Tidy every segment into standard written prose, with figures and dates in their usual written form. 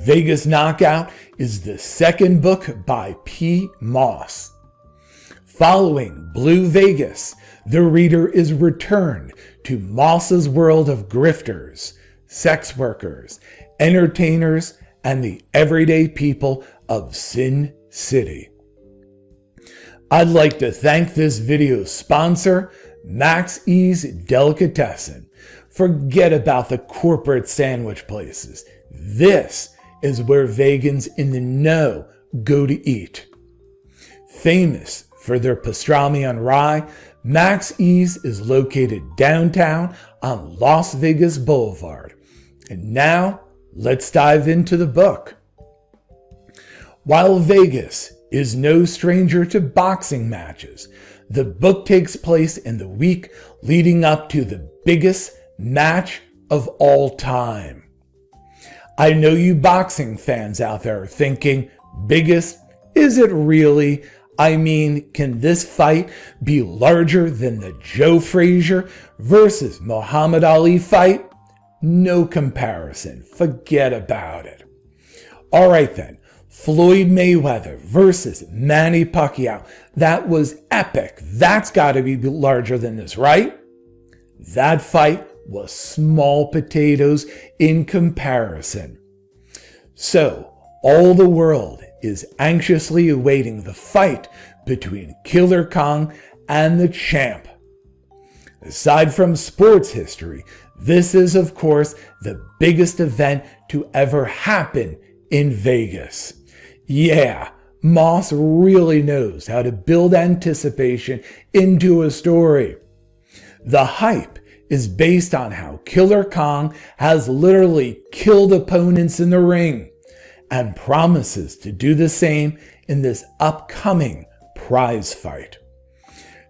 Vegas Knockout is the second book by P. Moss. Following Blue Vegas, the reader is returned to Moss's world of grifters, sex workers, entertainers, and the everyday people of Sin City. I'd like to thank this video's sponsor, Max E's Delicatessen. Forget about the corporate sandwich places. This is where vegans in the know go to eat. Famous for their pastrami on rye, Max E's is located downtown on Las Vegas Boulevard. And now, let's dive into the book. While Vegas is no stranger to boxing matches, the book takes place in the week leading up to the biggest match of all time. I know you boxing fans out there are thinking, biggest? Is it really? I mean, can this fight be larger than the Joe Frazier versus Muhammad Ali fight? No comparison. Forget about it. All right then. Floyd Mayweather versus Manny Pacquiao. That was epic. That's got to be larger than this, right? That fight was small potatoes in comparison. So, all the world is anxiously awaiting the fight between Killer Kong and the champ. Aside from sports history, this is, of course, the biggest event to ever happen in Vegas. Yeah, Moss really knows how to build anticipation into a story. The hype is based on how Killer Kong has literally killed opponents in the ring and promises to do the same in this upcoming prize fight.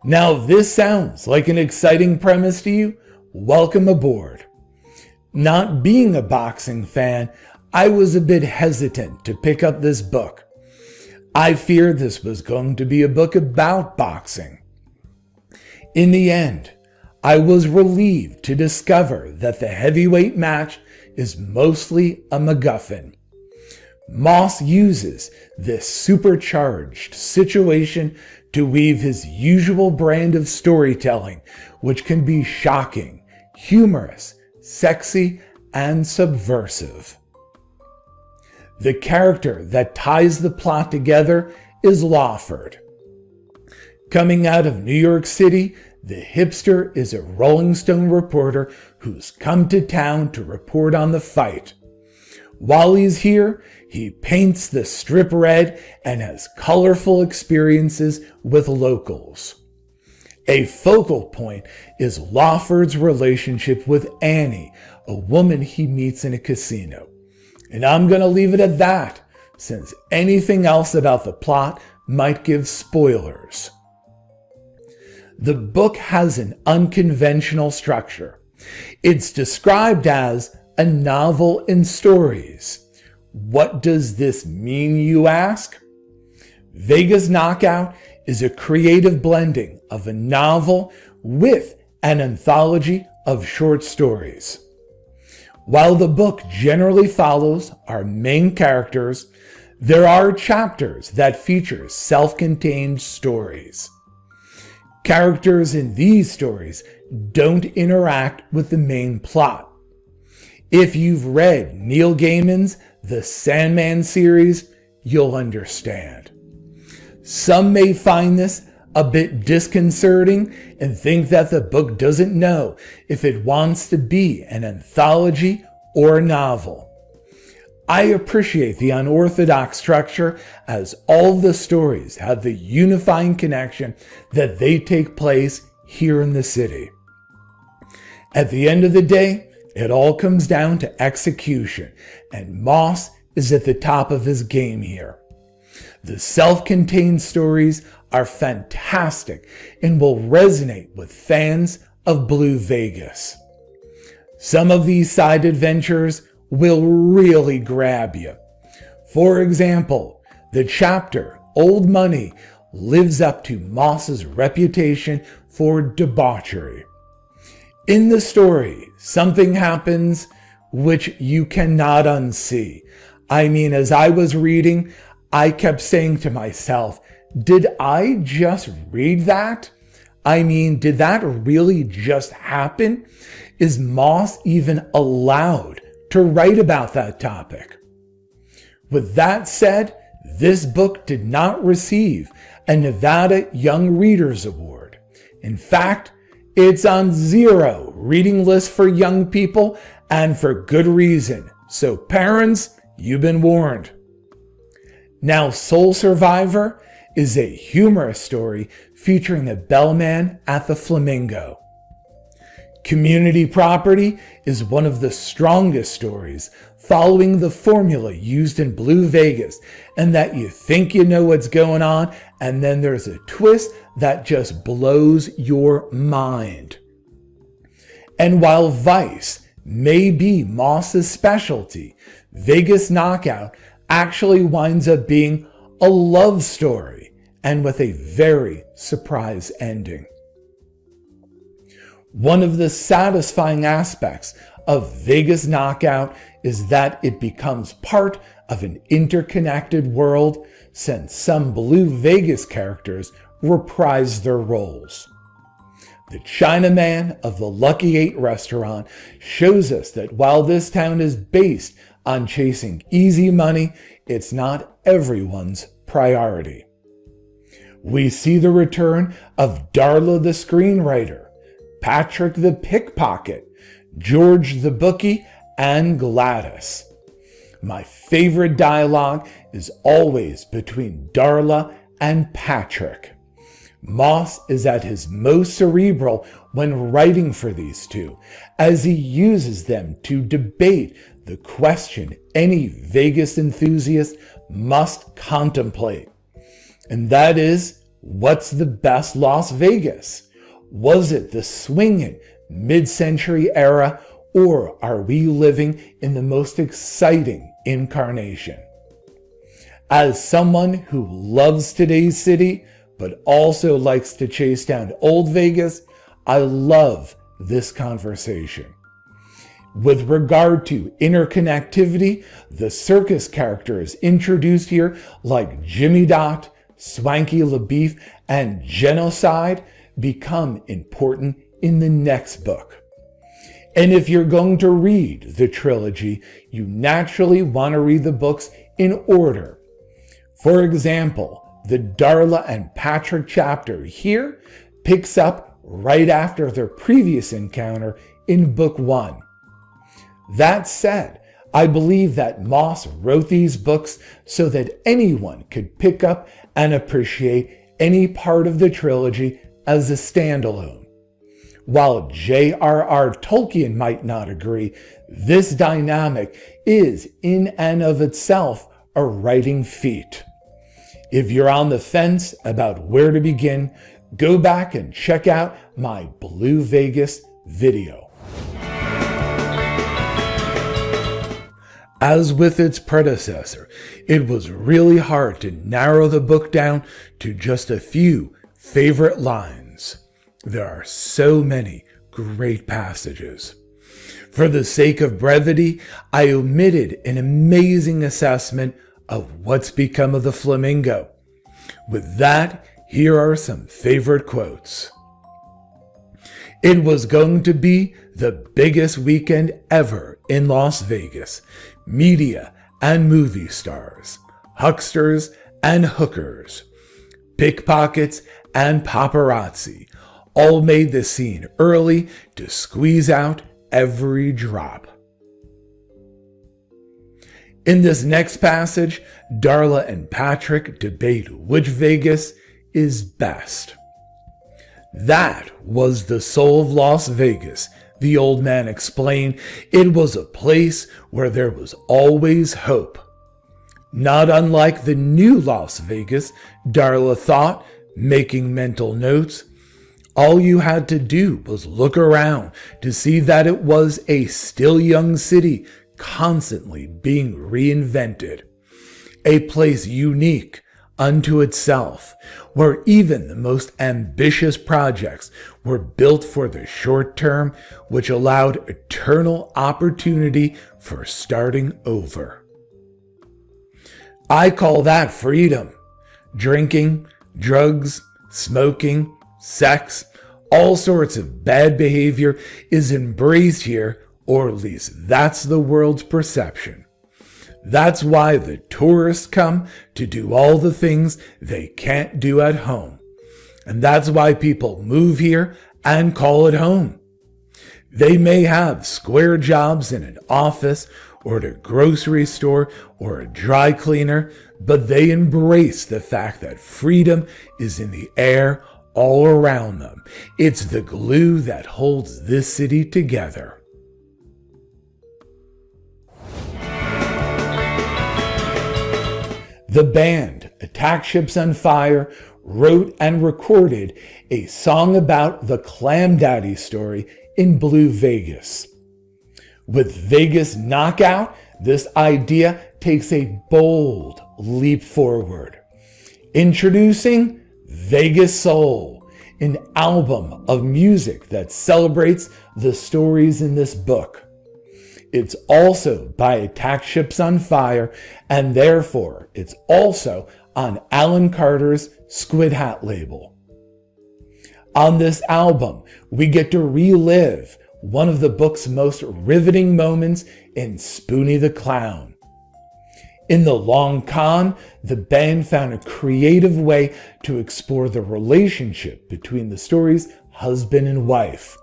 Now, if this sounds like an exciting premise to you, welcome aboard. Not being a boxing fan, I was a bit hesitant to pick up this book. I feared this was going to be a book about boxing. In the end, I was relieved to discover that the heavyweight match is mostly a MacGuffin. Moss uses this supercharged situation to weave his usual brand of storytelling, which can be shocking, humorous, sexy, and subversive. The character that ties the plot together is Lawford. Coming out of New York City, the hipster is a Rolling Stone reporter who's come to town to report on the fight. While he's here, he paints the strip red and has colorful experiences with locals. A focal point is Lawford's relationship with Annie, a woman he meets in a casino. And I'm going to leave it at that, since anything else about the plot might give spoilers. The book has an unconventional structure. It's described as a novel in stories. What does this mean, you ask? Vegas Knockout is a creative blending of a novel with an anthology of short stories. While the book generally follows our main characters, there are chapters that feature self-contained stories. Characters in these stories don't interact with the main plot. If you've read Neil Gaiman's The Sandman series, you'll understand. Some may find this a bit disconcerting and think that the book doesn't know if it wants to be an anthology or a novel. I appreciate the unorthodox structure, as all the stories have the unifying connection that they take place here in the city. At the end of the day, it all comes down to execution, and Moss is at the top of his game here. The self-contained stories are fantastic and will resonate with fans of Blue Vegas. Some of these side adventures will really grab you. For example, the chapter Old Money lives up to Moss's reputation for debauchery. In the story, something happens which you cannot unsee. I mean, as I was reading, I kept saying to myself, did I just read that? I mean, did that really just happen? Is Moss even allowed to write about that topic? With that said, this book did not receive a Nevada Young Readers Award. In fact, it's on 0 reading list for young people, and for good reason. So parents, you've been warned. Now, Soul Survivor is a humorous story featuring a bellman at the Flamingo. Community Property is one of the strongest stories following the formula used in Blue Vegas, and that you think you know what's going on, and then there's a twist that just blows your mind. And while Vice may be Moss's specialty, Vegas Knockout actually winds up being a love story, and with a very surprise ending. One of the satisfying aspects of Vegas Knockout is that it becomes part of an interconnected world, since some Blue Vegas characters reprise their roles. The Chinaman of the Lucky 8 restaurant shows us that while this town is based on chasing easy money, it's not everyone's priority. We see the return of Darla the screenwriter, Patrick the pickpocket, George the bookie, and Gladys. My favorite dialogue is always between Darla and Patrick. Moss is at his most cerebral when writing for these two, as he uses them to debate the question any Vegas enthusiast must contemplate. And that is, what's the best Las Vegas? Was it the swinging mid-century era, or are we living in the most exciting incarnation? As someone who loves today's city, but also likes to chase down old Vegas, I love this conversation. With regard to interconnectivity, the circus characters introduced here, like Jimmy Dot, Swanky LaBeef, and Genocide, become important in the next book. And if you're going to read the trilogy, you naturally want to read the books in order. For example, the Darla and Patrick chapter here picks up right after their previous encounter in book 1. That said, I believe that Moss wrote these books so that anyone could pick up and appreciate any part of the trilogy as a standalone. While J.R.R. Tolkien might not agree, this dynamic is in and of itself a writing feat. If you're on the fence about where to begin, go back and check out my Blue Vegas video. As with its predecessor, it was really hard to narrow the book down to just a few favorite lines. There are so many great passages. For the sake of brevity, I omitted an amazing assessment of what's become of the Flamingo. With that, here are some favorite quotes. It was going to be the biggest weekend ever in Las Vegas. Media and movie stars, hucksters and hookers, pickpockets and paparazzi all made the scene early to squeeze out every drop. In this next passage, Darla and Patrick debate which Vegas is best. That was the soul of Las Vegas, the old man explained. It was a place where there was always hope. Not unlike the new Las Vegas, Darla thought, making mental notes. All you had to do was look around to see that it was a still young city constantly being reinvented. A place unique unto itself, where even the most ambitious projects were built for the short term, which allowed eternal opportunity for starting over. I call that freedom. Drinking, drugs, smoking, sex, all sorts of bad behavior is embraced here, or at least that's the world's perception. That's why the tourists come to do all the things they can't do at home. And that's why people move here and call it home. They may have square jobs in an office or at a grocery store or a dry cleaner, but they embrace the fact that freedom is in the air all around them. It's the glue that holds this city together. The band Attack Ships on Fire wrote and recorded a song about the Clam Daddy story in Blue Vegas. With Vegas Knockout, this idea takes a bold leap forward. Introducing Vegas Soul, an album of music that celebrates the stories in this book. It's also by Attack Ships on Fire, and therefore it's also on Alan Carter's Squidhat label. On this album, we get to relive one of the book's most riveting moments in Spoonie the Clown. In The Long Con, the band found a creative way to explore the relationship between the story's husband and wife.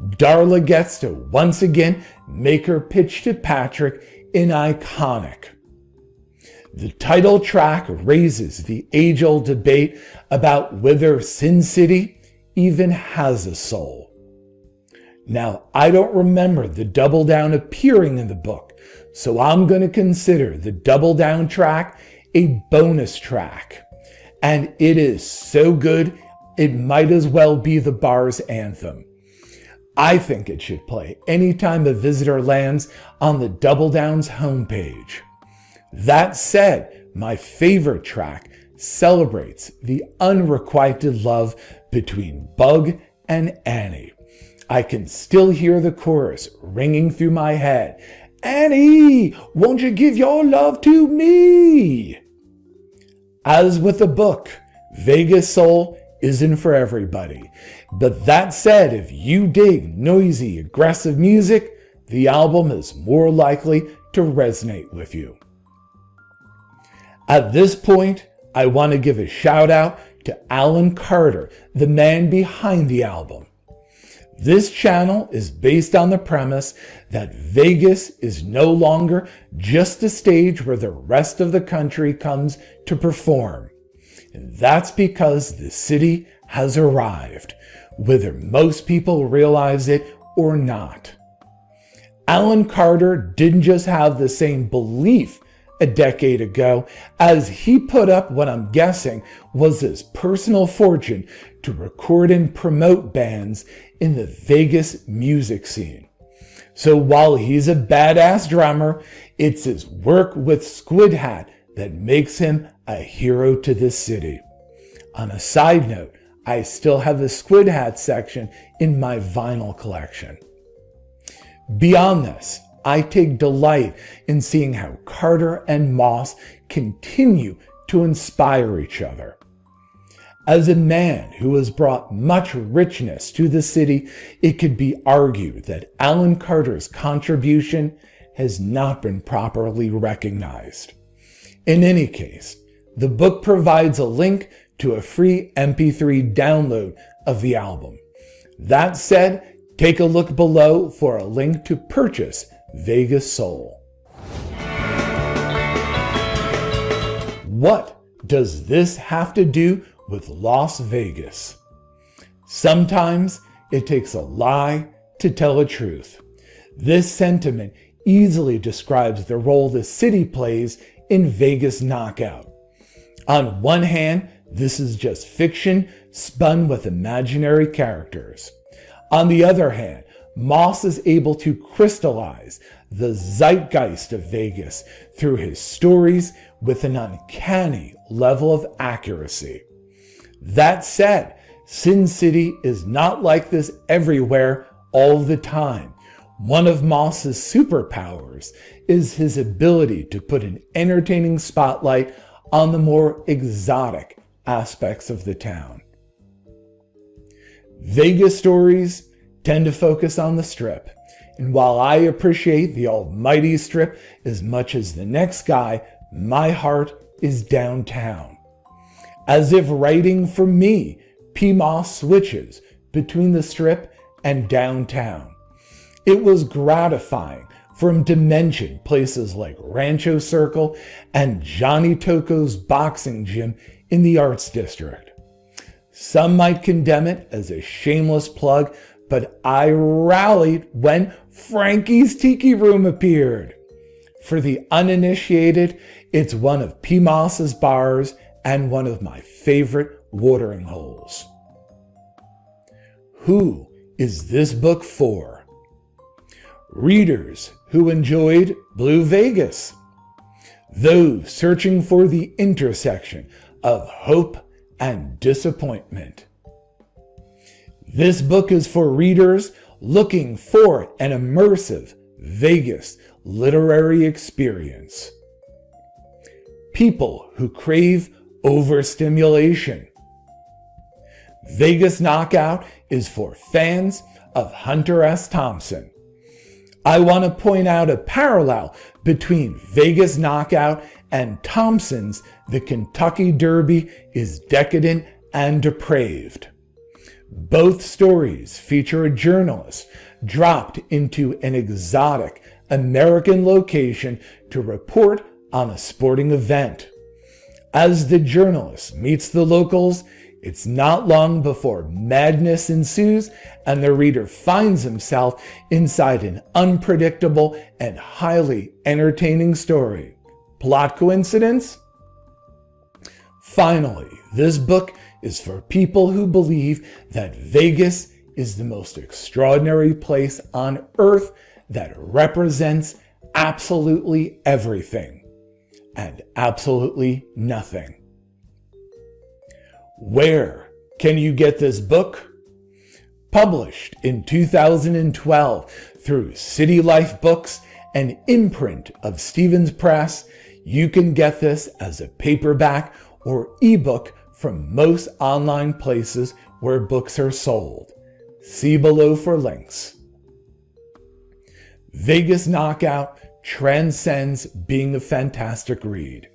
Darla gets to once again make her pitch to Patrick in Iconic. The title track raises the age-old debate about whether Sin City even has a soul. Now, I don't remember the Double Down appearing in the book, so I'm going to consider the Double Down track a bonus track. And it is so good, it might as well be the bar's anthem. I think it should play anytime a visitor lands on the Double Down's homepage. That said, my favorite track celebrates the unrequited love between Bug and Annie. I can still hear the chorus ringing through my head. Annie, won't you give your love to me? As with the book, Vegas Soul isn't for everybody. But that said, if you dig noisy, aggressive music, the album is more likely to resonate with you. At this point, I want to give a shout out to Alan Carter, the man behind the album. This channel is based on the premise that Vegas is no longer just a stage where the rest of the country comes to perform. And that's because the city has arrived, whether most people realize it or not. Alan Carter didn't just have the same belief a decade ago, as he put up what I'm guessing was his personal fortune to record and promote bands in the Vegas music scene. So while he's a badass drummer, it's his work with Squidhat that makes him a hero to this city. On a side note, I still have the Squidhat section in my vinyl collection. Beyond this, I take delight in seeing how Carter and Moss continue to inspire each other. As a man who has brought much richness to the city, it could be argued that Alan Carter's contribution has not been properly recognized. In any case, the book provides a link to a free MP3 download of the album. That said, take a look below for a link to purchase Vegas Soul. What does this have to do with Las Vegas? Sometimes it takes a lie to tell a truth. This sentiment easily describes the role the city plays in Vegas Knockout. On one hand, this is just fiction spun with imaginary characters. On the other hand, Moss is able to crystallize the zeitgeist of Vegas through his stories with an uncanny level of accuracy. That said, Sin City is not like this everywhere all the time. One of Moss's superpowers is his ability to put an entertaining spotlight on the more exotic aspects of the town. Vegas stories tend to focus on the Strip, and while I appreciate the almighty Strip as much as the next guy, my heart is downtown. As if writing for me, P. Moss switches between the Strip and downtown. It was gratifying for him to mention places like Rancho Circle and Johnny Toco's boxing gym in the Arts District. Some might condemn it as a shameless plug, but I rallied when Frankie's Tiki Room appeared. For the uninitiated, it's one of P. Moss's bars and one of my favorite watering holes. Who is this book for? Readers who enjoyed Blue Vegas. Those searching for the intersection of hope and disappointment. This book is for readers looking for an immersive Vegas literary experience. People who crave overstimulation. Vegas Knockout is for fans of Hunter S. Thompson. I want to point out a parallel between Vegas Knockout and Thompson's The Kentucky Derby is Decadent and Depraved. Both stories feature a journalist dropped into an exotic American location to report on a sporting event. As the journalist meets the locals, it's not long before madness ensues and the reader finds himself inside an unpredictable and highly entertaining story. Plot coincidence? Finally, this book is for people who believe that Vegas is the most extraordinary place on earth that represents absolutely everything and absolutely nothing. Where can you get this book? Published in 2012 through City Life Books, an imprint of Stevens Press, you can get this as a paperback or ebook from most online places where books are sold. See below for links. Vegas Knockout transcends being a fantastic read.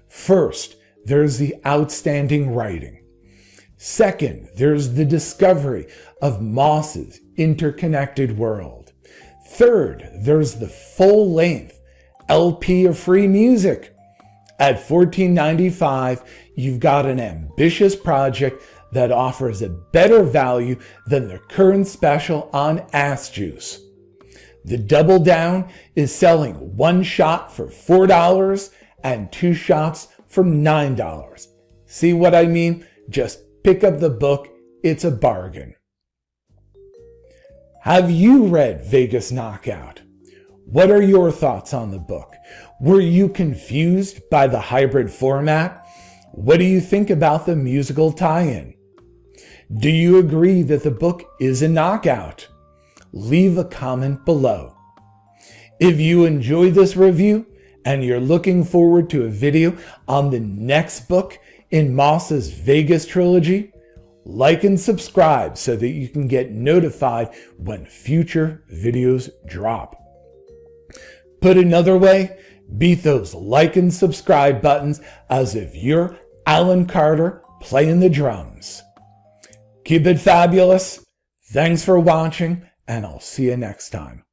First, there's the outstanding writing. Second, there's the discovery of Moss's interconnected world. Third, there's the full-length LP of free music. At $14.95, you've got an ambitious project that offers a better value than the current special on Ass Juice. The Double Down is selling one shot for $4 and two shots for $9. See what I mean? Just pick up the book. It's a bargain. Have you read Vegas Knockout? What are your thoughts on the book? Were you confused by the hybrid format? What do you think about the musical tie-in? Do you agree that the book is a knockout? Leave a comment below. If you enjoyed this review and you're looking forward to a video on the next book in Moss's Vegas trilogy, like and subscribe so that you can get notified when future videos drop. Put another way, beat those like and subscribe buttons as if you're Alan Carter playing the drums. Keep it fabulous. Thanks for watching, and I'll see you next time.